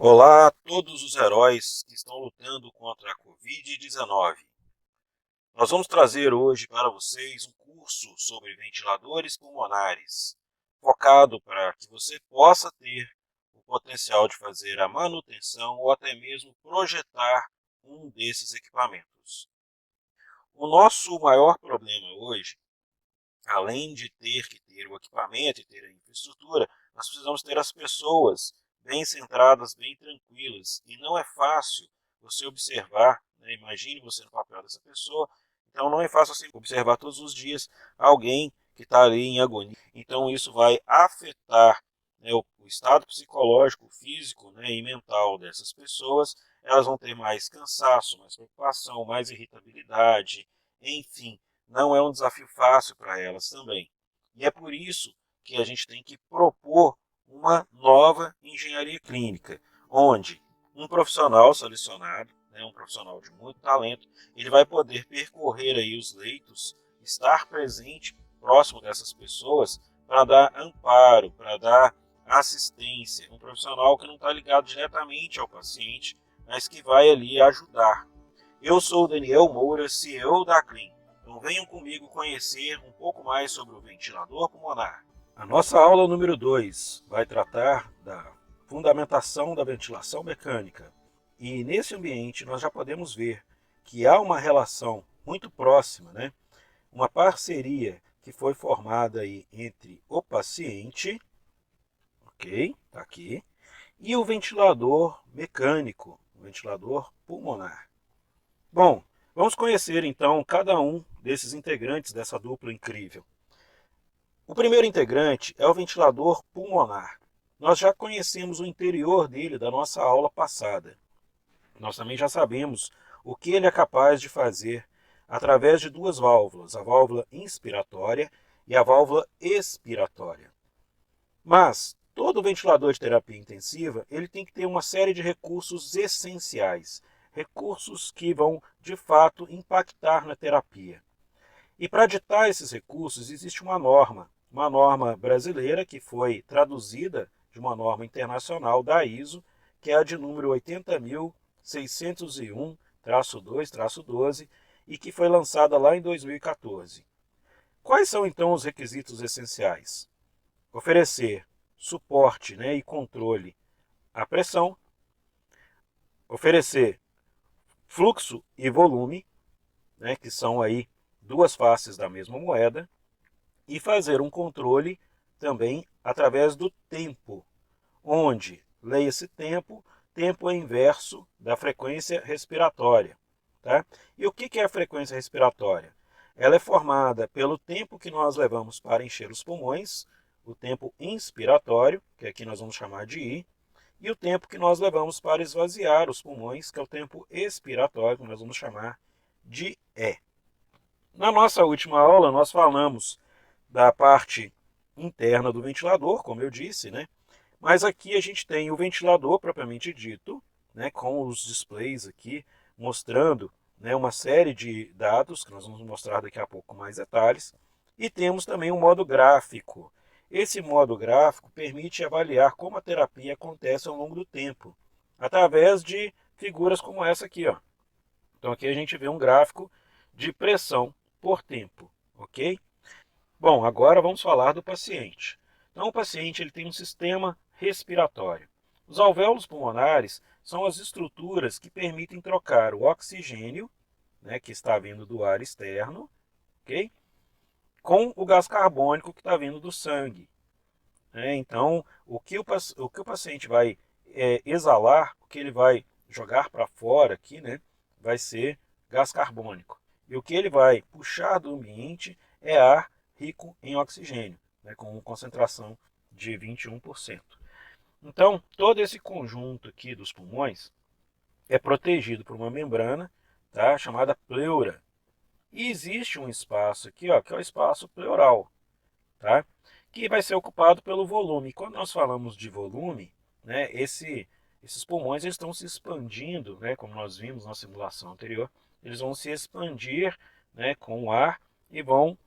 Olá a todos os heróis que estão lutando contra a Covid-19. Nós vamos trazer hoje para vocês um curso sobre ventiladores pulmonares, focado para que você possa ter o potencial de fazer a manutenção ou até mesmo projetar um desses equipamentos. O nosso maior problema hoje, além de ter que ter o equipamento e ter a infraestrutura, nós precisamos ter as pessoas bem centradas, bem tranquilas. E não é fácil você observar, né? Imagine você no papel dessa pessoa, então não é fácil você observar todos os dias alguém que está ali em agonia. Então isso vai afetar, né, o estado psicológico, físico, né, e mental dessas pessoas. Elas vão ter mais cansaço, mais preocupação, mais irritabilidade, enfim, não é um desafio fácil para elas também. E é por isso que a gente tem que propor uma nova engenharia clínica, onde um profissional selecionado, né, um profissional de muito talento, ele vai poder percorrer aí os leitos, estar presente próximo dessas pessoas para dar amparo, para dar assistência, um profissional que não está ligado diretamente ao paciente, mas que vai ali ajudar. Eu sou o Daniel Moura, CEO da Clean. Então venham comigo conhecer um pouco mais sobre o ventilador pulmonar. A nossa aula número 2 vai tratar da fundamentação da ventilação mecânica. E nesse ambiente nós já podemos ver que há uma relação muito próxima, né? Uma parceria que foi formada aí entre o paciente, ok, está aqui, e o ventilador mecânico, o ventilador pulmonar. Bom, vamos conhecer então cada um desses integrantes dessa dupla incrível. O primeiro integrante é o ventilador pulmonar. Nós já conhecemos o interior dele da nossa aula passada. Nós também já sabemos o que ele é capaz de fazer através de duas válvulas, a válvula inspiratória e a válvula expiratória. Mas todo ventilador de terapia intensiva ele tem que ter uma série de recursos essenciais, recursos que vão de fato impactar na terapia. E para ditar esses recursos existe uma norma brasileira que foi traduzida de uma norma internacional da ISO, que é a de número 80.601-2-12 e que foi lançada lá em 2014. Quais são então os requisitos essenciais? Oferecer suporte, né, e controle à pressão, oferecer fluxo e volume, né, que são aí duas faces da mesma moeda, e fazer um controle também através do tempo, onde, leia-se tempo, tempo é inverso da frequência respiratória. Tá? E o que é a frequência respiratória? Ela é formada pelo tempo que nós levamos para encher os pulmões, o tempo inspiratório, que aqui nós vamos chamar de I, e o tempo que nós levamos para esvaziar os pulmões, que é o tempo expiratório, que nós vamos chamar de E. Na nossa última aula, nós falamos da parte interna do ventilador, como eu disse, né? Mas aqui a gente tem o ventilador propriamente dito, né, com os displays aqui mostrando, né, uma série de dados, que nós vamos mostrar daqui a pouco com mais detalhes, e temos também um modo gráfico. Esse modo gráfico permite avaliar como a terapia acontece ao longo do tempo, através de figuras como essa aqui, ó. Então aqui a gente vê um gráfico de pressão por tempo, ok? Bom, agora vamos falar do paciente. Então, o paciente ele tem um sistema respiratório. Os alvéolos pulmonares são as estruturas que permitem trocar o oxigênio, né, que está vindo do ar externo, ok? Com o gás carbônico que está vindo do sangue. Então, o que o paciente vai exalar, o que ele vai jogar para fora aqui, né, vai ser gás carbônico. E o que ele vai puxar do ambiente é ar rico em oxigênio, né, com concentração de 21%. Então, todo esse conjunto aqui dos pulmões é protegido por uma membrana, tá, chamada pleura. E existe um espaço aqui, ó, que é o espaço pleural, tá, que vai ser ocupado pelo volume. Quando nós falamos de volume, né, esses pulmões eles estão se expandindo, né, como nós vimos na simulação anterior, eles vão se expandir, né, com o ar e vão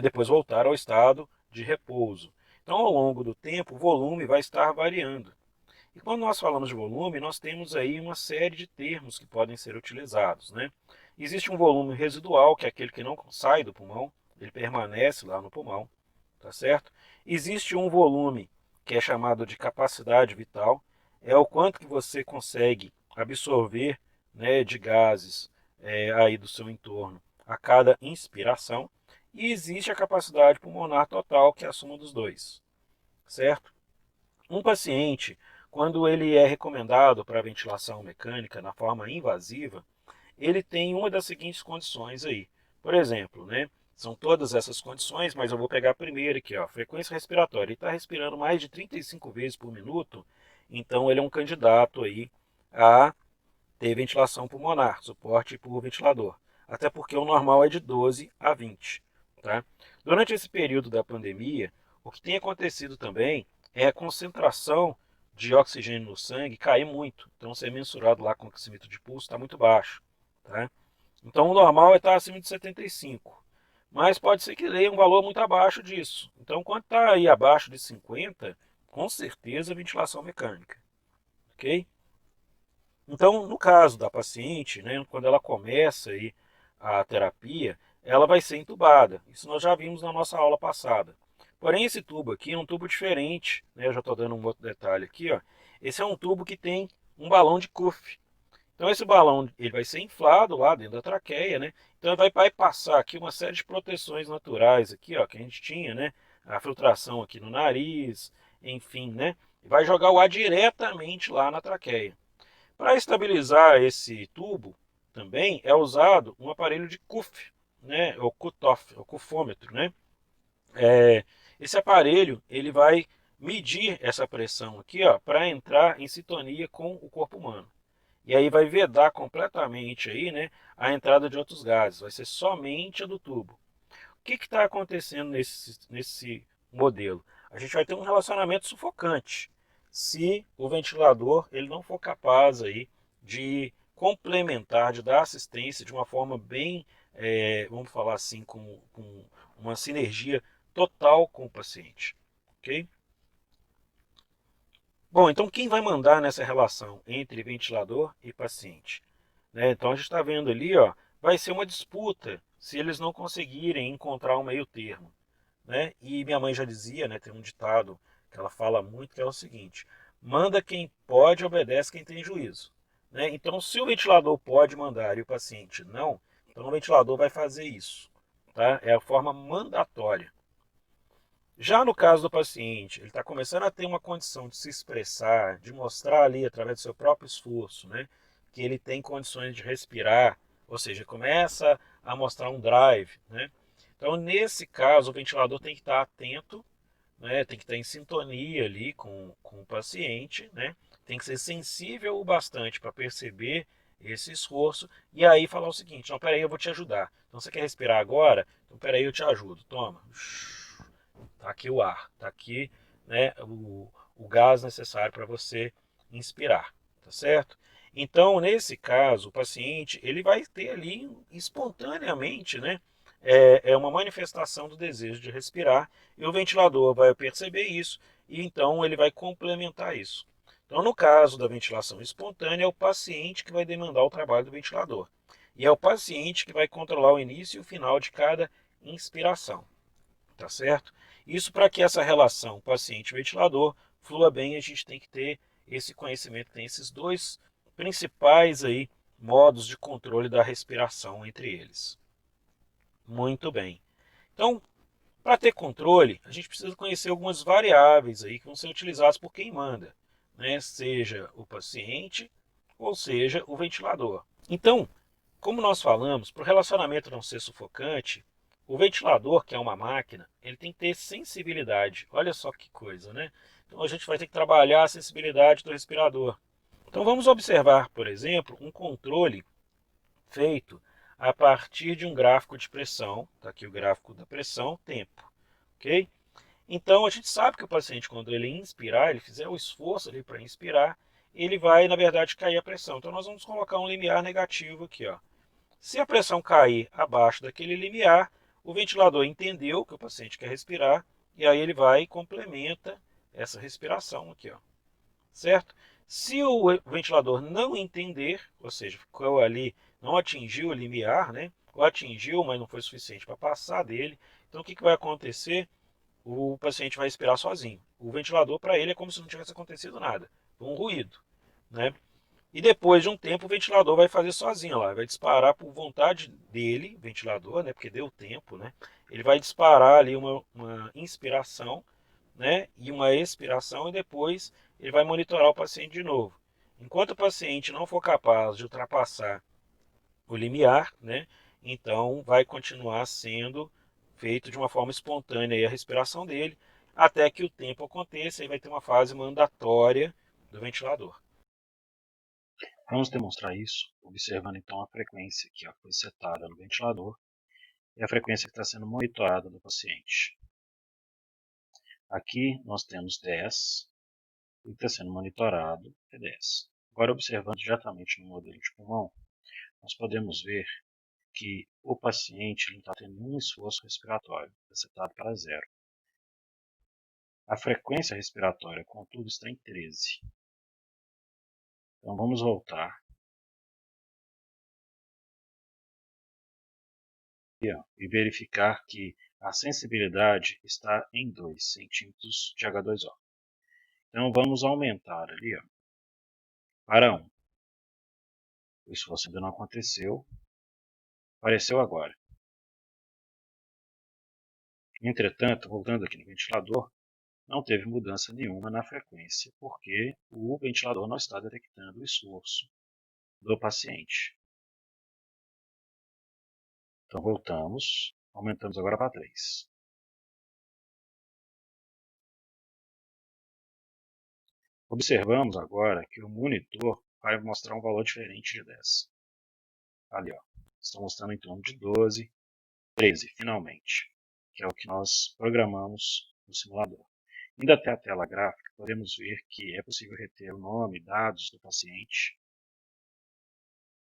depois voltar ao estado de repouso. Então, ao longo do tempo, o volume vai estar variando. E quando nós falamos de volume, nós temos aí uma série de termos que podem ser utilizados, né? Existe um volume residual, que é aquele que não sai do pulmão, ele permanece lá no pulmão, tá certo? Existe um volume que é chamado de capacidade vital, é o quanto que você consegue absorver, né, de gases aí do seu entorno a cada inspiração. E existe a capacidade pulmonar total, que é a soma dos dois, certo? Um paciente, quando ele é recomendado para ventilação mecânica na forma invasiva, ele tem uma das seguintes condições aí. Por exemplo, né, são todas essas condições, mas eu vou pegar a primeira aqui, ó, frequência respiratória. Ele está respirando mais de 35 vezes por minuto, então ele é um candidato aí a ter ventilação pulmonar, suporte por ventilador. Até porque o normal é de 12 a 20. Tá? Durante esse período da pandemia, o que tem acontecido também é a concentração de oxigênio no sangue cair muito. Então, se é mensurado lá com o oxímetro de pulso, está muito baixo. Tá? Então, o normal é estar acima de 75. Mas pode ser que leia um valor muito abaixo disso. Então, quando está aí abaixo de 50, com certeza ventilação mecânica. Ok? Então, no caso da paciente, né, quando ela começa aí a terapia, ela vai ser entubada. Isso nós já vimos na nossa aula passada. Porém, esse tubo aqui é um tubo diferente, né? Eu já estou dando um outro detalhe aqui, ó. Esse é um tubo que tem um balão de Kuff. Então, esse balão ele vai ser inflado lá dentro da traqueia, né? Então, ele vai passar aqui uma série de proteções naturais aqui, ó, que a gente tinha, né? A filtração aqui no nariz, enfim, né? E vai jogar o ar diretamente lá na traqueia. Para estabilizar esse tubo, também é usado um aparelho de cuff, né, o cutoff, o cufômetro, né? Esse aparelho ele vai medir essa pressão aqui, ó, para entrar em sintonia com o corpo humano. E aí vai vedar completamente aí, né, a entrada de outros gases. Vai ser somente a do tubo. O que está acontecendo nesse modelo? A gente vai ter um relacionamento sufocante se o ventilador ele não for capaz aí de complementar, de dar assistência de uma forma bem, vamos falar assim, com uma sinergia total com o paciente. Ok? Bom, então quem vai mandar nessa relação entre ventilador e paciente? Né? Então a gente está vendo ali, ó, vai ser uma disputa se eles não conseguirem encontrar um meio termo. Né? E minha mãe já dizia, né, tem um ditado que ela fala muito, que é o seguinte: manda quem pode, obedece quem tem juízo. Né? Então, se o ventilador pode mandar e o paciente não, então o ventilador vai fazer isso. Tá? É a forma mandatória. Já no caso do paciente, ele está começando a ter uma condição de se expressar, de mostrar ali, através do seu próprio esforço, né, que ele tem condições de respirar, ou seja, começa a mostrar um drive. Né? Então, nesse caso, o ventilador tem que estar atento, né, tem que estar em sintonia ali com o paciente, né, tem que ser sensível o bastante para perceber esse esforço e aí falar o seguinte: não, peraí, eu vou te ajudar. Então, você quer respirar agora? Então, peraí, eu te ajudo. Toma. Está aqui o ar, está aqui, né, o gás necessário para você inspirar, tá certo? Então, nesse caso, o paciente ele vai ter ali espontaneamente, né, uma manifestação do desejo de respirar e o ventilador vai perceber isso e então ele vai complementar isso. Então, no caso da ventilação espontânea, é o paciente que vai demandar o trabalho do ventilador. E é o paciente que vai controlar o início e o final de cada inspiração. Tá certo? Isso para que essa relação paciente-ventilador flua bem, a gente tem que ter esse conhecimento, tem esses dois principais aí modos de controle da respiração entre eles. Muito bem. Então, para ter controle, a gente precisa conhecer algumas variáveis aí que vão ser utilizadas por quem manda, né? Seja o paciente ou seja o ventilador. Então, como nós falamos, para o relacionamento não ser sufocante, o ventilador, que é uma máquina, ele tem que ter sensibilidade. Olha só que coisa, né? Então a gente vai ter que trabalhar a sensibilidade do respirador. Então vamos observar, por exemplo, um controle feito a partir de um gráfico de pressão. Está aqui o gráfico da pressão, tempo. Ok? Então a gente sabe que o paciente, quando ele inspirar, ele fizer o esforço ali para inspirar, ele vai, na verdade, cair a pressão. Então nós vamos colocar um limiar negativo aqui, ó. Se a pressão cair abaixo daquele limiar, o ventilador entendeu que o paciente quer respirar e aí ele vai e complementa essa respiração aqui, ó. certo? Se o ventilador não entender, ou seja, ficou ali, não atingiu o limiar, né? Ou atingiu, mas não foi suficiente para passar dele, então o que vai acontecer? O paciente vai respirar sozinho. O ventilador, para ele, é como se não tivesse acontecido nada. Foi um ruído, né? E depois de um tempo, o ventilador vai fazer sozinho lá, vai disparar por vontade dele, ventilador, né? Porque deu tempo, né? Ele vai disparar ali uma inspiração, né? E uma expiração, e depois ele vai monitorar o paciente de novo. Enquanto o paciente não for capaz de ultrapassar o limiar, né? Então vai continuar sendo feito de uma forma espontânea a respiração dele, até que o tempo aconteça e vai ter uma fase mandatória do ventilador. Vamos demonstrar isso observando então a frequência que foi setada no ventilador e a frequência que está sendo monitorada do paciente. Aqui nós temos 10 e está sendo monitorado é 10. Agora, observando diretamente no modelo de pulmão, nós podemos ver que o paciente não está tendo nenhum esforço respiratório, está setado para 0. A frequência respiratória, contudo, está em 13. Então vamos voltar e verificar que a sensibilidade está em 2 centímetros de H2O. Então vamos aumentar ali para 1. O esforço ainda não aconteceu, apareceu agora. Entretanto, voltando aqui no ventilador, não teve mudança nenhuma na frequência, porque o ventilador não está detectando o esforço do paciente. Então voltamos, aumentamos agora para 3. Observamos agora que o monitor vai mostrar um valor diferente de 10. Ali, está mostrando em torno de 12, 13, finalmente, que é o que nós programamos no simulador. Indo até a tela gráfica, podemos ver que é possível reter o nome e dados do paciente.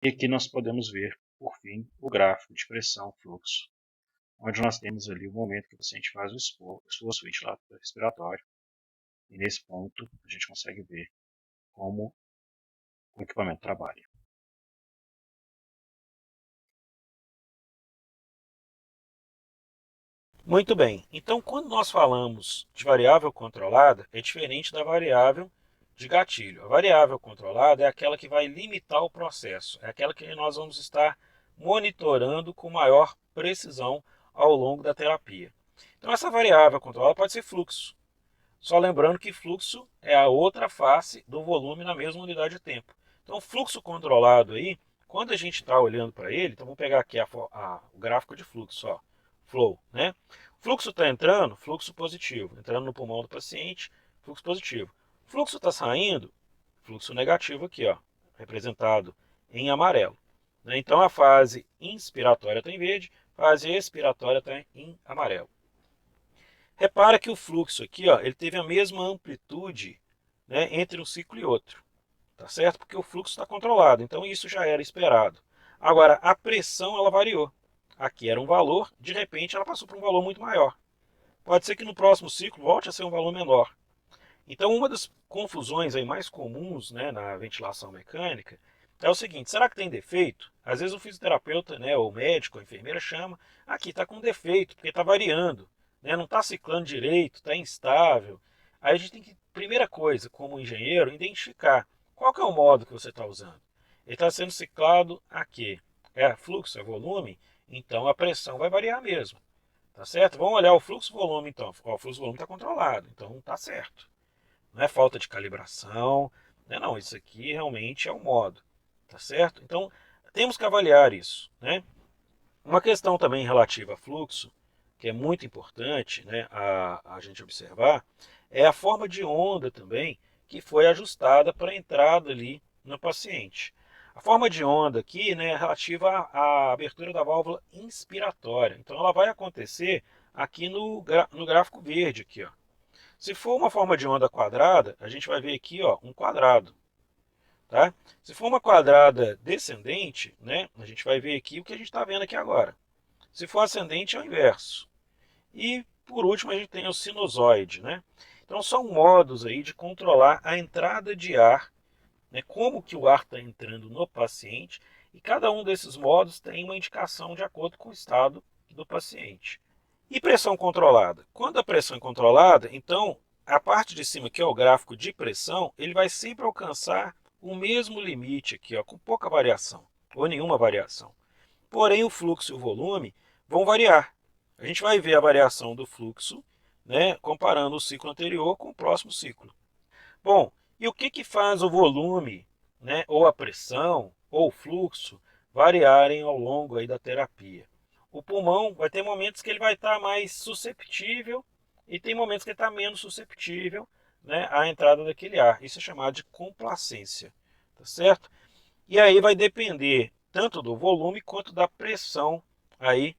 E aqui nós podemos ver, por fim, o gráfico de pressão-fluxo, onde nós temos ali o momento que o paciente faz o esforço respiratório. E nesse ponto a gente consegue ver como o equipamento trabalha. Muito bem, então quando nós falamos de variável controlada, é diferente da variável de gatilho. A variável controlada é aquela que vai limitar o processo, é aquela que nós vamos estar monitorando com maior precisão ao longo da terapia. Então essa variável controlada pode ser fluxo, só lembrando que fluxo é a outra face do volume na mesma unidade de tempo. Então fluxo controlado aí, quando a gente está olhando para ele, então vamos pegar aqui o gráfico de fluxo, ó, flow, né? Fluxo está entrando, fluxo positivo, entrando no pulmão do paciente, fluxo positivo. Fluxo está saindo, fluxo negativo aqui, ó, representado em amarelo. Então a fase inspiratória está em verde, fase expiratória está em amarelo. Repara que o fluxo aqui, ó, ele teve a mesma amplitude, né, entre um ciclo e outro, tá certo? Porque o fluxo está controlado, então isso já era esperado. Agora, a pressão ela variou. Aqui era um valor, de repente ela passou para um valor muito maior. Pode ser que no próximo ciclo volte a ser um valor menor. Então, uma das confusões aí mais comuns, né, na ventilação mecânica é o seguinte: será que tem defeito? Às vezes o fisioterapeuta, né, ou o médico, a enfermeira chama, aqui está com defeito, porque está variando, né, não está ciclando direito, está instável. Aí a gente tem que, primeira coisa, como engenheiro, identificar qual que é o modo que você está usando. Ele está sendo ciclado a quê? É fluxo, é volume? Então a pressão vai variar mesmo. Tá certo? Vamos olhar o fluxo-volume então. O fluxo-volume está controlado, então está certo. Não é falta de calibração, não, isso aqui realmente é o modo, tá certo? Então, temos que avaliar isso, né? Uma questão também relativa a fluxo, que é muito importante, né, a gente observar, é a forma de onda também que foi ajustada para a entrada ali no paciente. A forma de onda aqui, né, é relativa à abertura da válvula inspiratória. Então, ela vai acontecer aqui no gráfico verde, aqui, ó. Se for uma forma de onda quadrada, a gente vai ver aqui, ó, um quadrado. Tá? Se for uma quadrada descendente, né, a gente vai ver aqui o que a gente está vendo aqui agora. Se for ascendente, é o inverso. E, por último, a gente tem o sinusoide. Né? Então, Então são modos aí de controlar a entrada de ar, né, como que o ar está entrando no paciente, e cada um desses modos tem uma indicação de acordo com o estado do paciente. E pressão controlada? Quando a pressão é controlada, então a parte de cima, que é o gráfico de pressão, ele vai sempre alcançar o mesmo limite aqui, ó, com pouca variação, ou nenhuma variação. Porém, o fluxo e o volume vão variar. A gente vai ver a variação do fluxo, né, comparando o ciclo anterior com o próximo ciclo. Bom, e o que, que faz o volume, né, ou a pressão, ou o fluxo variarem ao longo aí da terapia? O pulmão vai ter momentos que ele vai estar mais susceptível e tem momentos que ele está menos susceptível, né, à entrada daquele ar. Isso é chamado de complacência, tá certo? E aí vai depender tanto do volume quanto da pressão aí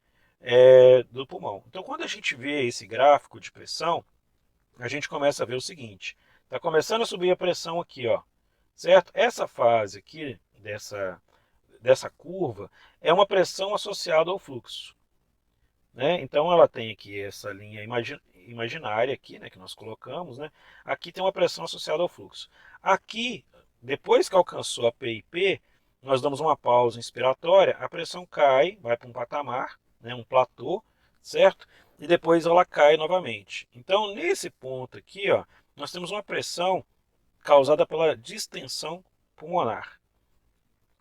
do pulmão. Então, quando a gente vê esse gráfico de pressão, a gente começa a ver o seguinte: está começando a subir a pressão aqui, ó, certo? Essa fase aqui dessa curva é uma pressão associada ao fluxo, né? Então ela tem aqui essa linha imaginária aqui, né, que nós colocamos, né? Aqui tem uma pressão associada ao fluxo. Aqui, depois que alcançou a PIP, nós damos uma pausa inspiratória, a pressão cai, vai para um patamar, né, um platô, certo? E depois ela cai novamente. Então, nesse ponto aqui, ó, nós temos uma pressão causada pela distensão pulmonar.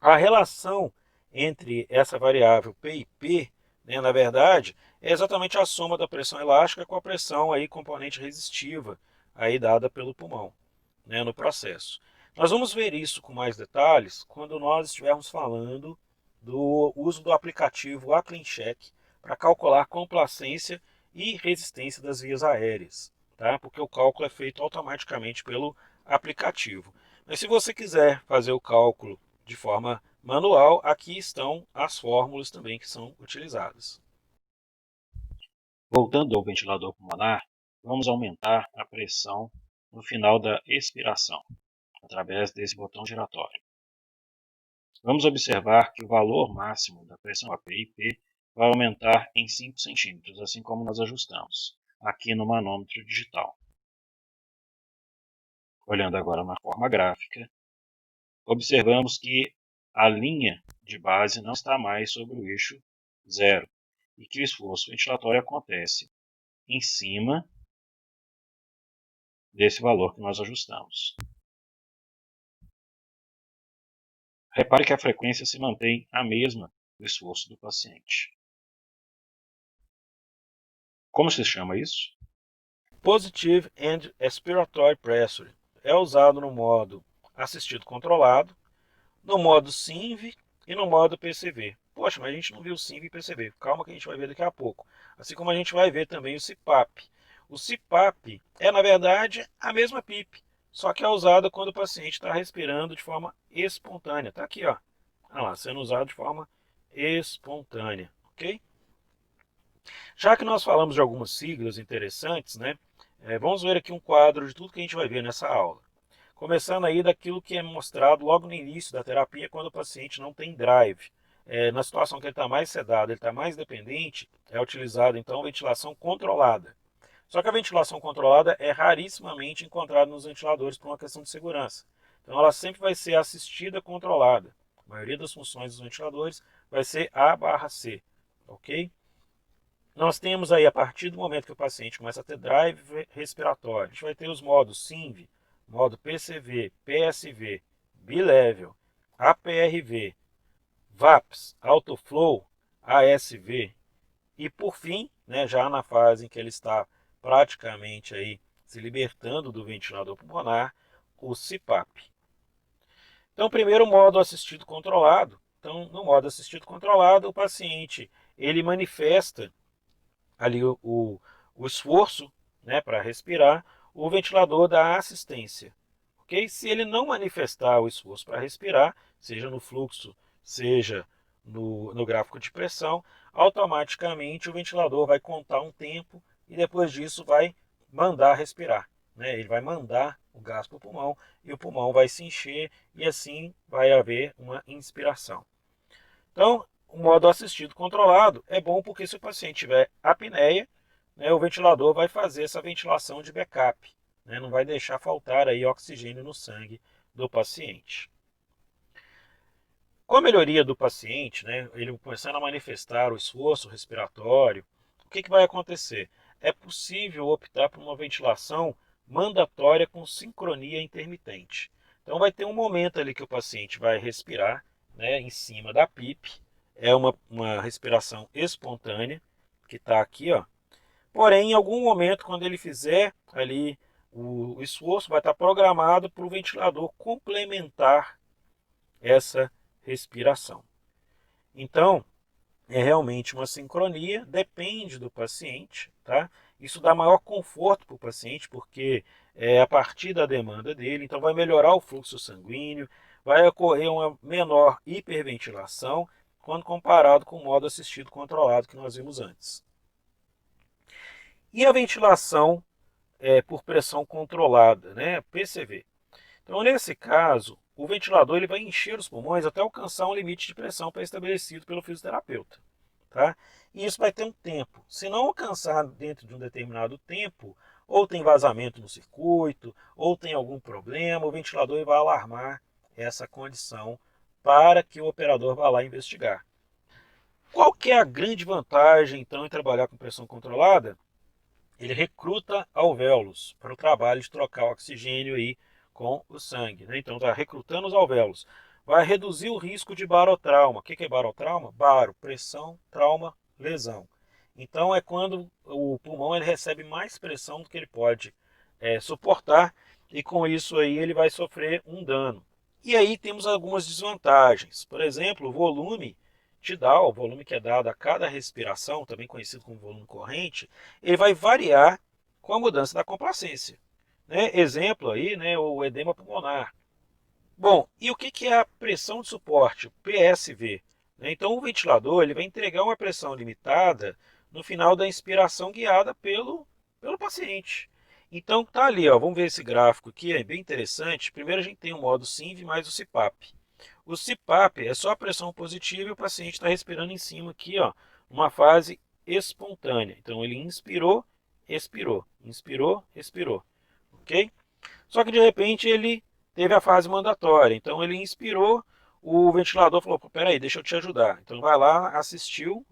A relação entre essa variável P e P, né, na verdade, é exatamente a soma da pressão elástica com a pressão aí, componente resistiva aí dada pelo pulmão, né, no processo. Nós vamos ver isso com mais detalhes quando nós estivermos falando do uso do aplicativo ACleanCheck para calcular complacência e resistência das vias aéreas, tá? Porque o cálculo é feito automaticamente pelo aplicativo. Mas se você quiser fazer o cálculo de forma manual, aqui estão as fórmulas também que são utilizadas. Voltando ao ventilador pulmonar, vamos aumentar a pressão no final da expiração, através desse botão giratório. Vamos observar que o valor máximo da pressão API-P vai aumentar em 5 centímetros, assim como nós ajustamos aqui no manômetro digital. Olhando agora na forma gráfica, observamos que a linha de base não está mais sobre o eixo zero e que o esforço ventilatório acontece em cima desse valor que nós ajustamos. Repare que a frequência se mantém a mesma do esforço do paciente. Como se chama isso? Positive End Expiratory Pressure é usado no modo assistido controlado, no modo SINV e no modo PCV. Poxa, mas a gente não viu o SINV e PCV. Calma que a gente vai ver daqui a pouco. Assim como a gente vai ver também o CPAP. O CPAP é, na verdade, a mesma PIP, só que é usada quando o paciente está respirando de forma espontânea. Está aqui, ó. Olha lá, sendo usado de forma espontânea, ok? Já que nós falamos de algumas siglas interessantes, né? Vamos ver aqui um quadro de tudo que a gente vai ver nessa aula. Começando aí daquilo que é mostrado logo no início da terapia, quando o paciente não tem drive. Na situação que ele está mais sedado, ele está mais dependente, é utilizada então ventilação controlada. Só que a ventilação controlada é rarissimamente encontrada nos ventiladores por uma questão de segurança. Então ela sempre vai ser assistida controlada. A maioria das funções dos ventiladores vai ser A/C, ok? Nós temos aí, a partir do momento que o paciente começa a ter drive respiratório, a gente vai ter os modos SINV, modo PCV, PSV, B-Level, APRV, VAPS, Autoflow, ASV e, por fim, né, já na fase em que ele está praticamente aí se libertando do ventilador pulmonar, o CPAP. Então, primeiro, o modo assistido controlado. Então, no modo assistido controlado, o paciente ele manifesta ali o esforço, né, para respirar, o ventilador dá assistência. Okay? Se ele não manifestar o esforço para respirar, seja no fluxo, seja no gráfico de pressão, automaticamente o ventilador vai contar um tempo e depois disso vai mandar respirar. Né? Ele vai mandar o gás para o pulmão e o pulmão vai se encher e assim vai haver uma inspiração. Então, o modo assistido controlado é bom porque se o paciente tiver apneia, né, o ventilador vai fazer essa ventilação de backup. né? Não vai deixar faltar aí oxigênio no sangue do paciente. Com a melhoria do paciente, né, ele começando a manifestar o esforço respiratório, o que vai acontecer? É possível optar por uma ventilação mandatória com sincronia intermitente. Então vai ter um momento ali que o paciente vai respirar, né, em cima da PIP, é uma respiração espontânea, que está aqui, ó. Porém, em algum momento, quando ele fizer ali o esforço, vai estar programado para o ventilador complementar essa respiração. Então, é realmente uma sincronia, depende do paciente, tá? Isso dá maior conforto para o paciente, porque é a partir da demanda dele, então vai melhorar o fluxo sanguíneo, vai ocorrer uma menor hiperventilação, quando comparado com o modo assistido controlado que nós vimos antes. E a ventilação por pressão controlada, né? PCV. Então, nesse caso, o ventilador ele vai encher os pulmões até alcançar um limite de pressão pré-estabelecido pelo fisioterapeuta. Tá? E isso vai ter um tempo. Se não alcançar dentro de um determinado tempo, ou tem vazamento no circuito, ou tem algum problema, o ventilador vai alarmar essa condição para que o operador vá lá investigar. Qual que é a grande vantagem, então, em trabalhar com pressão controlada? Ele recruta alvéolos para o trabalho de trocar o oxigênio aí com o sangue, né? Então está recrutando os alvéolos. Vai reduzir o risco de barotrauma. O que é barotrauma? Baro, pressão, trauma, lesão. Então é quando o pulmão ele recebe mais pressão do que ele pode suportar e com isso aí ele vai sofrer um dano. E aí temos algumas desvantagens. Por exemplo, o volume o volume que é dado a cada respiração, também conhecido como volume corrente, ele vai variar com a mudança da complacência. Né? Exemplo aí, né, o edema pulmonar. Bom, e o que é a pressão de suporte, o PSV? Então o ventilador ele vai entregar uma pressão limitada no final da inspiração guiada pelo paciente. Então tá ali, ó, vamos ver esse gráfico aqui, é bem interessante. Primeiro a gente tem o modo SINV mais o CPAP. O CPAP é só a pressão positiva e o paciente está respirando em cima aqui, ó, uma fase espontânea. Então ele inspirou, expirou, inspirou, expirou, ok? Só que de repente ele teve a fase mandatória. Então ele inspirou, o ventilador falou: peraí, deixa eu te ajudar. Então vai lá, assistiu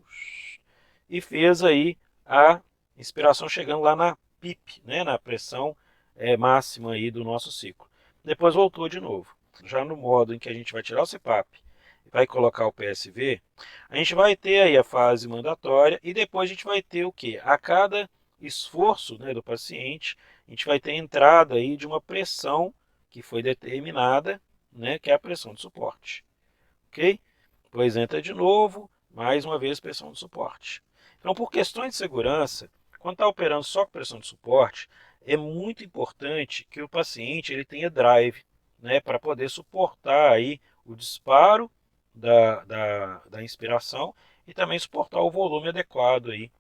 e fez aí a inspiração chegando lá na PIP, né, na pressão máxima aí do nosso ciclo. Depois voltou de novo. Já no modo em que a gente vai tirar o CPAP e vai colocar o PSV, a gente vai ter aí a fase mandatória e depois a gente vai ter o que? A cada esforço, né, do paciente, a gente vai ter a entrada aí de uma pressão que foi determinada, né, que é a pressão de suporte. Ok? Depois entra de novo, mais uma vez pressão de suporte. Então, por questões de segurança, quando está operando só com pressão de suporte, é muito importante que o paciente ele tenha drive, né, para poder suportar aí o disparo da inspiração e também suportar o volume adequado aí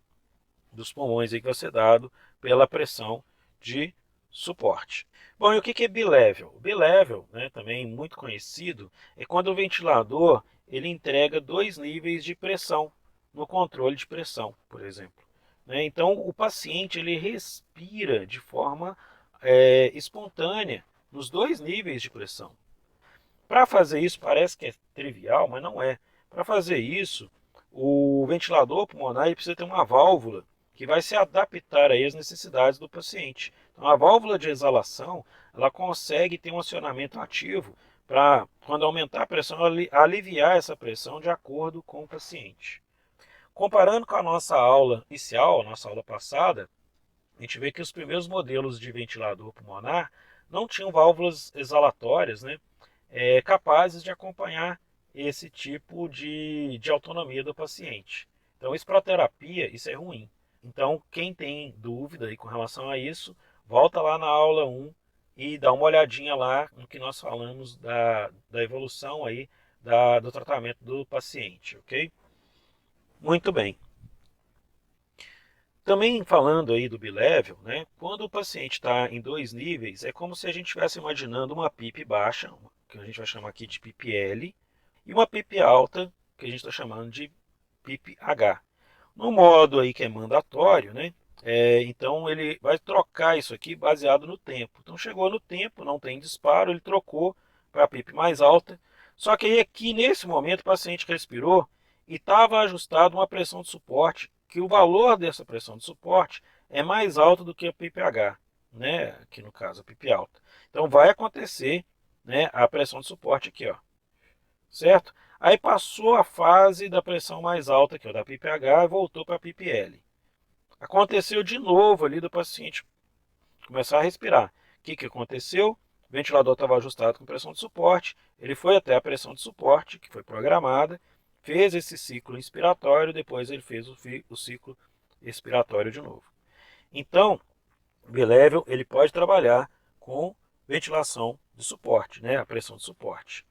dos pulmões aí que vai ser dado pela pressão de suporte. Bom, e o que é bilevel? O bilevel, né, também muito conhecido, é quando o ventilador ele entrega dois níveis de pressão no controle de pressão, por exemplo. Né? Então, o paciente ele respira de forma espontânea nos dois níveis de pressão. Para fazer isso, parece que é trivial, mas não é. Para fazer isso, o ventilador pulmonar ele precisa ter uma válvula que vai se adaptar aí às necessidades do paciente. Então, a válvula de exalação ela consegue ter um acionamento ativo para, quando aumentar a pressão, aliviar essa pressão de acordo com o paciente. Comparando com a nossa aula inicial, a nossa aula passada, a gente vê que os primeiros modelos de ventilador pulmonar não tinham válvulas exalatórias, né, capazes de acompanhar esse tipo de autonomia do paciente. Então, isso para a terapia, isso é ruim. Então, quem tem dúvida aí com relação a isso, volta lá na aula 1 e dá uma olhadinha lá no que nós falamos da evolução aí do tratamento do paciente, ok? Muito bem. Também falando aí do bilevel, né, quando o paciente está em dois níveis, é como se a gente estivesse imaginando uma PIP baixa, que a gente vai chamar aqui de PIP L, e uma PIP alta, que a gente está chamando de PIP H. No modo aí que é mandatório, né, Então ele vai trocar isso aqui baseado no tempo. Então chegou no tempo, não tem disparo, ele trocou para a PIP mais alta. Só que aí aqui nesse momento o paciente respirou e estava ajustado uma pressão de suporte, que o valor dessa pressão de suporte é mais alto do que a PIPH, né? Aqui no caso a PIP alta. Então vai acontecer, né, a pressão de suporte aqui, ó, certo? Aí passou a fase da pressão mais alta, que é o da PIPH, e voltou para a PIPL. Aconteceu de novo ali do paciente começar a respirar. O que aconteceu? O ventilador estava ajustado com pressão de suporte, ele foi até a pressão de suporte, que foi programada, fez esse ciclo inspiratório, depois ele fez o ciclo expiratório de novo. Então, o B-Level ele pode trabalhar com ventilação de suporte, né, a pressão de suporte.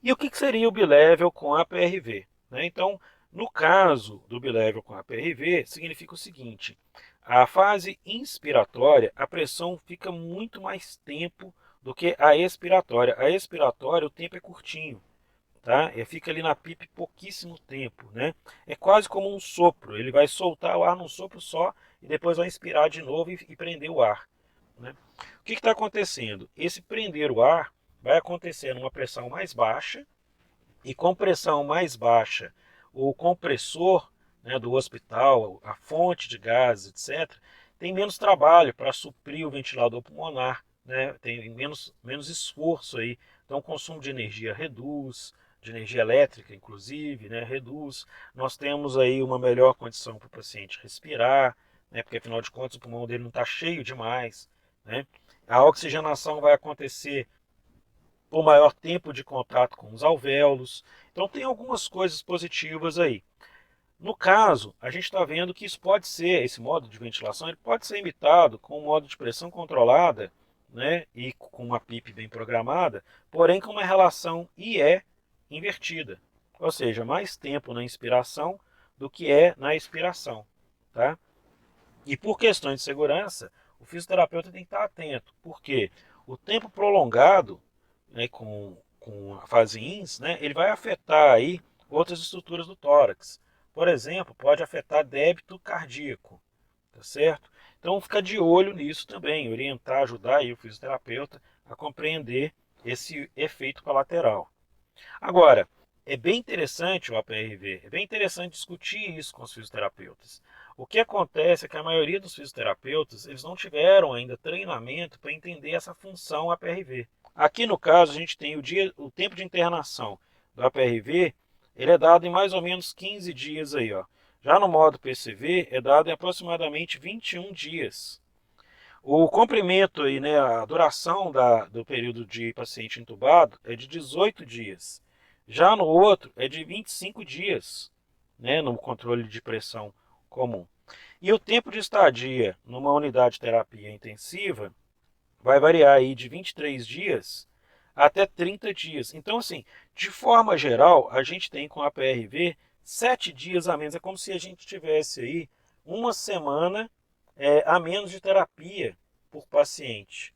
E o que seria o B-Level com a PRV? Então, no caso do B-Level com a PRV, significa o seguinte: a fase inspiratória, a pressão fica muito mais tempo do que a expiratória. A expiratória, o tempo é curtinho, tá? E fica ali na PIP pouquíssimo tempo, né? É quase como um sopro, ele vai soltar o ar num sopro só e depois vai inspirar de novo e prender o ar, né? O que está acontecendo? Esse prender o ar vai acontecer numa pressão mais baixa, e com pressão mais baixa, o compressor, né, do hospital, a fonte de gases, etc., tem menos trabalho para suprir o ventilador pulmonar, né, tem menos esforço aí. Então o consumo de energia reduz, de energia elétrica inclusive, né, reduz. Nós temos aí uma melhor condição para o paciente respirar, né, porque afinal de contas o pulmão dele não está cheio demais, né. A oxigenação vai acontecer por maior tempo de contato com os alvéolos. Então tem algumas coisas positivas aí. No caso, a gente está vendo que isso pode ser, esse modo de ventilação, ele pode ser imitado com um modo de pressão controlada, né, e com uma PIP bem programada, porém com uma relação IE invertida. Ou seja, mais tempo na inspiração do que é na expiração. Tá? E por questões de segurança, o fisioterapeuta tem que estar atento, porque o tempo prolongado, né, com a fase INS, né, ele vai afetar aí outras estruturas do tórax. Por exemplo, pode afetar débito cardíaco, tá certo? Então, ficar de olho nisso também, orientar, ajudar aí o fisioterapeuta a compreender esse efeito colateral. Agora, é bem interessante o APRV, é bem interessante discutir isso com os fisioterapeutas. O que acontece é que a maioria dos fisioterapeutas eles não tiveram ainda treinamento para entender essa função APRV. Aqui no caso a gente tem o tempo de internação do APRV, ele é dado em mais ou menos 15 dias aí, ó. Já no modo PCV é dado em aproximadamente 21 dias. O comprimento aí, né, a duração do período de paciente entubado é de 18 dias. Já no outro é de 25 dias, né, no controle de pressão comum. E o tempo de estadia numa unidade de terapia intensiva vai variar aí de 23 dias até 30 dias. Então, assim, de forma geral, a gente tem com a PRV 7 dias a menos. É como se a gente tivesse aí uma semana a menos de terapia por paciente.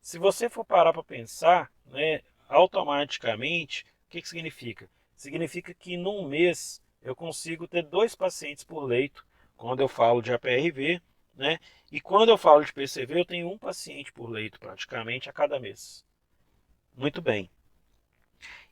Se você for parar para pensar, né, automaticamente, o que significa? Significa que num mês eu consigo ter 2 pacientes por leito, quando eu falo de APRV, né? E quando eu falo de PCV, eu tenho um paciente por leito praticamente a cada mês. Muito bem.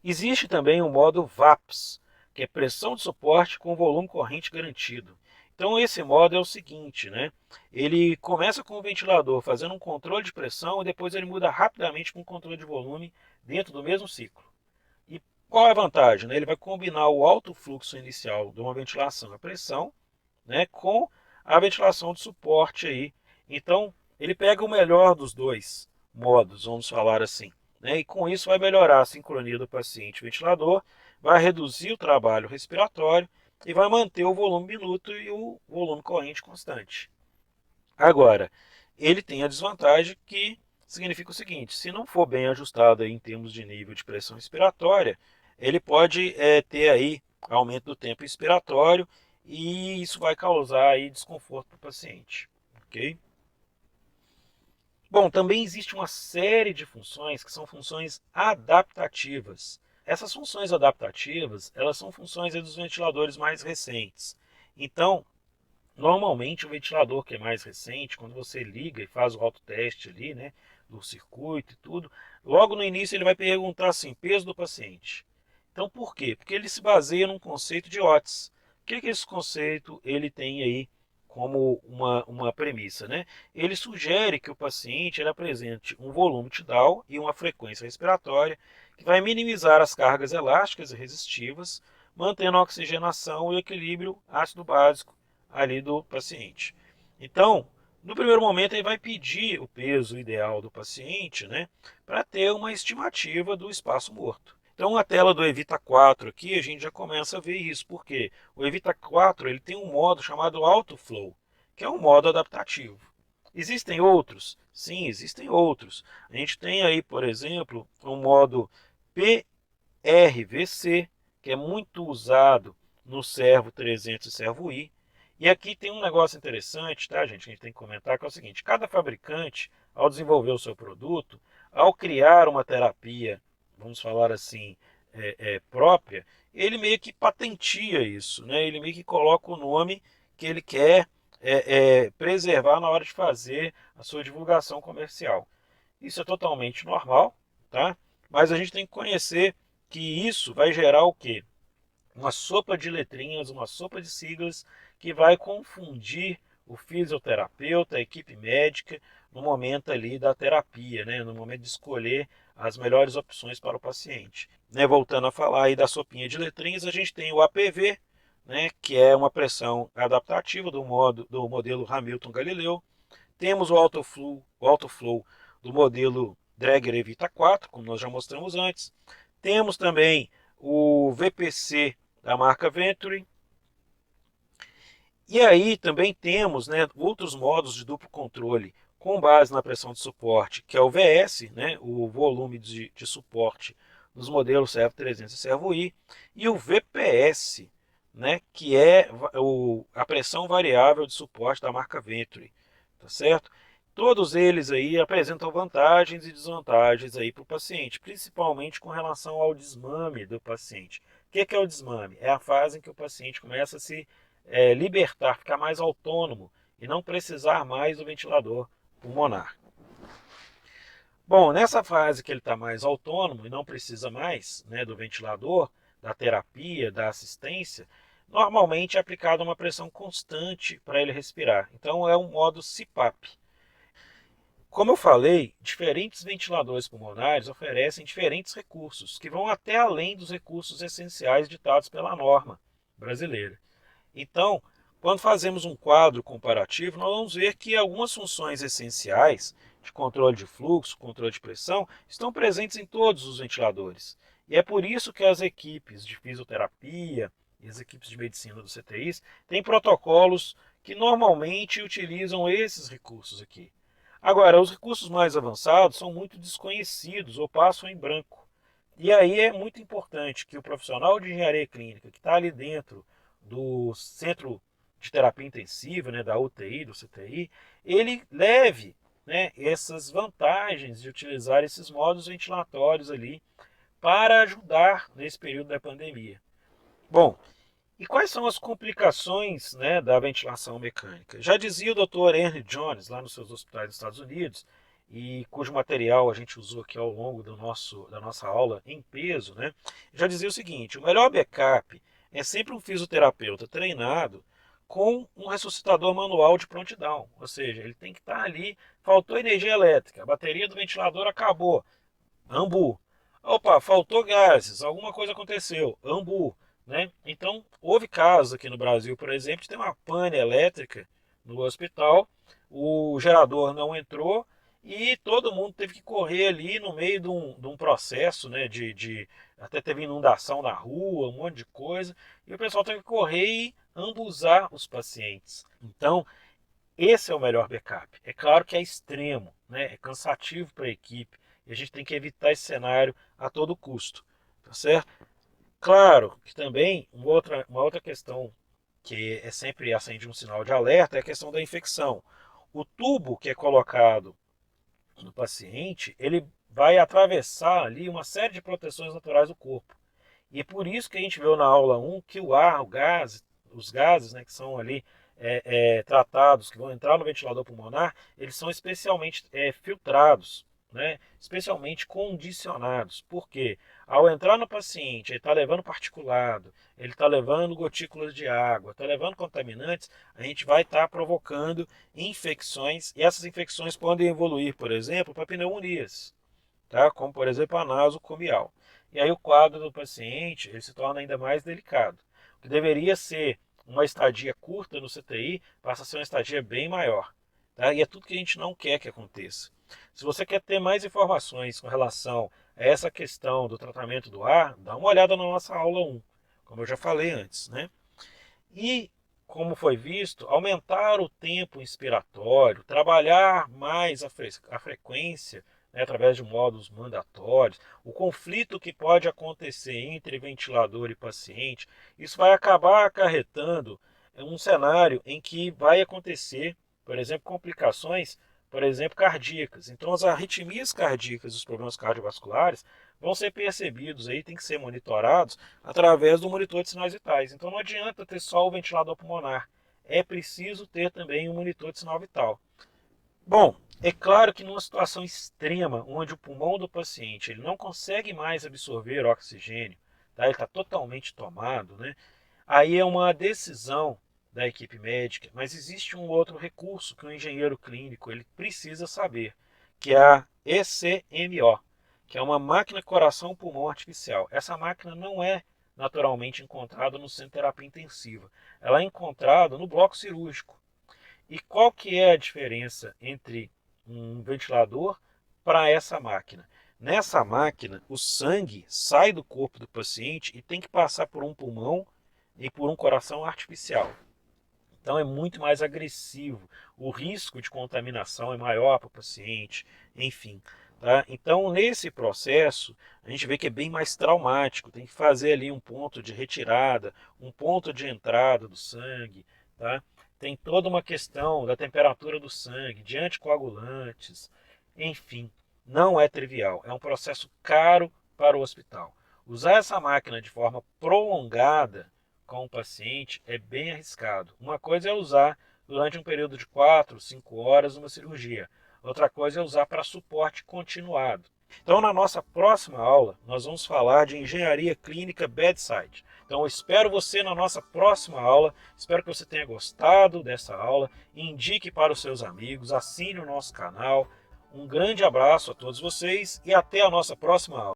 Existe também o modo VAPS, que é pressão de suporte com volume corrente garantido. Então esse modo é o seguinte, né? Ele começa com o ventilador fazendo um controle de pressão e depois ele muda rapidamente com o controle de volume dentro do mesmo ciclo. E qual é a vantagem? Né? Ele vai combinar o alto fluxo inicial de uma ventilação a pressão, né, com a ventilação de suporte aí. Então ele pega o melhor dos dois modos, vamos falar assim. Né? E com isso vai melhorar a sincronia do paciente ventilador, vai reduzir o trabalho respiratório e vai manter o volume minuto e o volume corrente constante. Agora, ele tem a desvantagem que significa o seguinte: se não for bem ajustado aí em termos de nível de pressão expiratória, ele pode ter aí aumento do tempo expiratório e isso vai causar aí desconforto para o paciente. Ok? Bom, também existe uma série de funções que são funções adaptativas. Essas funções adaptativas, elas são funções dos ventiladores mais recentes. Então, Normalmente o ventilador que é mais recente, quando você liga e faz o autoteste ali, né, do circuito e tudo, logo no início ele vai perguntar assim, peso do paciente. Então por quê? Porque ele se baseia num conceito de Otis. O que esse conceito ele tem aí como uma premissa, né? Ele sugere que o paciente ele apresente um volume tidal e uma frequência respiratória que vai minimizar as cargas elásticas e resistivas, mantendo a oxigenação e o equilíbrio ácido básico ali do paciente. Então, no primeiro momento, ele vai pedir o peso ideal do paciente, né, para ter uma estimativa do espaço morto. Então, a tela do Evita 4 aqui, a gente já começa a ver isso, porque o Evita 4 ele tem um modo chamado Autoflow, que é um modo adaptativo. Existem outros? Sim, existem outros. A gente tem aí, por exemplo, um modo PRVC, que é muito usado no Servo 300 e Servo I. E aqui tem um negócio interessante, tá, gente? Que a gente tem que comentar, que é o seguinte: cada fabricante, ao desenvolver o seu produto, ao criar uma terapia, vamos falar assim, própria, ele meio que patentia isso, né? Ele meio que coloca o nome que ele quer preservar na hora de fazer a sua divulgação comercial. Isso é totalmente normal, tá? Mas a gente tem que conhecer que isso vai gerar o quê? Uma sopa de letrinhas, uma sopa de siglas que vai confundir o fisioterapeuta, a equipe médica, no momento ali da terapia, né? No momento de escolher as melhores opções para o paciente. Né? Voltando a falar aí da sopinha de letrinhas, a gente tem o APV, né? Que é uma pressão adaptativa do modelo Hamilton-Galileu. Temos o Autoflow do modelo Draeger Evita 4, como nós já mostramos antes. Temos também o VPC da marca Venturi. E aí também temos, né, outros modos de duplo controle com base na pressão de suporte, que é o VS, né, o volume de suporte nos modelos Servo 300 e Servo I, e o VPS, né, que é a pressão variável de suporte da marca Venturi, tá certo? Todos eles aí apresentam vantagens e desvantagens aí para o paciente, principalmente com relação ao desmame do paciente. O que é o desmame? É a fase em que o paciente começa a se libertar, ficar mais autônomo e não precisar mais do ventilador pulmonar. Bom, nessa fase que ele está mais autônomo e não precisa mais, né, do ventilador, da terapia, da assistência, normalmente é aplicada uma pressão constante para ele respirar. Então é um modo CPAP. Como eu falei, diferentes ventiladores pulmonares oferecem diferentes recursos, que vão até além dos recursos essenciais ditados pela norma brasileira. Então, quando fazemos um quadro comparativo, nós vamos ver que algumas funções essenciais de controle de fluxo, controle de pressão, estão presentes em todos os ventiladores. E é por isso que as equipes de fisioterapia e as equipes de medicina do CTIs têm protocolos que normalmente utilizam esses recursos aqui. Agora, os recursos mais avançados são muito desconhecidos ou passam em branco. E aí é muito importante que o profissional de engenharia clínica que está ali dentro do centro de terapia intensiva, né, da UTI, do CTI, ele leve, né, essas vantagens de utilizar esses modos ventilatórios ali para ajudar nesse período da pandemia. Bom, e quais são as complicações, né, da ventilação mecânica? Já dizia o Dr. Henry Jones, lá nos seus hospitais dos Estados Unidos, e cujo material a gente usou aqui ao longo da nossa aula em peso, né? Já dizia o seguinte: o melhor backup é sempre um fisioterapeuta treinado com um ressuscitador manual de prontidão, ou seja, ele tem que estar ali, faltou energia elétrica, a bateria do ventilador acabou, ambu. Opa, faltou gases, alguma coisa aconteceu, ambu. Né? Então, houve casos aqui no Brasil, por exemplo, de ter uma pane elétrica no hospital, o gerador não entrou e todo mundo teve que correr ali no meio de um processo, né, até teve inundação na rua, um monte de coisa, e o pessoal teve que correr e ambuzar os pacientes. Então, esse é o melhor backup. É claro que é extremo, né? É cansativo para a equipe, e a gente tem que evitar esse cenário a todo custo, tá certo? Claro que também uma outra questão que é sempre acende um sinal de alerta é a questão da infecção. O tubo que é colocado no paciente, ele vai atravessar ali uma série de proteções naturais do corpo. E é por isso que a gente viu na aula 1 que o ar, o gás, os gases, né, que são ali tratados, que vão entrar no ventilador pulmonar, eles são especialmente filtrados, né? Especialmente condicionados. Por quê? Ao entrar no paciente, ele está levando particulado, ele está levando gotículas de água, está levando contaminantes, a gente vai estar provocando infecções, e essas infecções podem evoluir, por exemplo, para pneumonias, tá? Como por exemplo a nasocomial. E aí o quadro do paciente ele se torna ainda mais delicado. O que deveria ser uma estadia curta no CTI passa a ser uma estadia bem maior. Tá? E é tudo que a gente não quer que aconteça. Se você quer ter mais informações com relação a essa questão do tratamento do ar, dá uma olhada na nossa aula 1, como eu já falei antes, né? E, como foi visto, aumentar o tempo inspiratório, trabalhar mais a frequência, né, através de modos mandatórios, o conflito que pode acontecer entre ventilador e paciente, isso vai acabar acarretando um cenário em que vai acontecer, por exemplo, complicações, por exemplo, cardíacas. Então, as arritmias cardíacas, os problemas cardiovasculares, vão ser percebidos aí, tem que ser monitorados através do monitor de sinais vitais. Então não adianta ter só o ventilador pulmonar, é preciso ter também um monitor de sinal vital. Bom, é claro que numa situação extrema, onde o pulmão do paciente ele não consegue mais absorver oxigênio, tá? Ele está totalmente tomado, né? Aí é uma decisão da equipe médica, mas existe um outro recurso que o engenheiro clínico ele precisa saber, que é a ECMO, que é uma máquina coração-pulmão artificial. Essa máquina não é naturalmente encontrada no centro de terapia intensiva. Ela é encontrada no bloco cirúrgico. E qual que é a diferença entre um ventilador para essa máquina? Nessa máquina, o sangue sai do corpo do paciente e tem que passar por um pulmão e por um coração artificial. Então é muito mais agressivo, o risco de contaminação é maior para o paciente, enfim. Tá? Então nesse processo a gente vê que é bem mais traumático, tem que fazer ali um ponto de retirada, um ponto de entrada do sangue, tá? Tem toda uma questão da temperatura do sangue, de anticoagulantes, enfim, não é trivial, é um processo caro para o hospital. Usar essa máquina de forma prolongada com o paciente é bem arriscado. Uma coisa é usar durante um período de 4, 5 horas uma cirurgia. Outra coisa é usar para suporte continuado. Então, na nossa próxima aula, nós vamos falar de engenharia clínica bedside. Então, eu espero você na nossa próxima aula. Espero que você tenha gostado dessa aula. Indique para os seus amigos, assine o nosso canal. Um grande abraço a todos vocês e até a nossa próxima aula.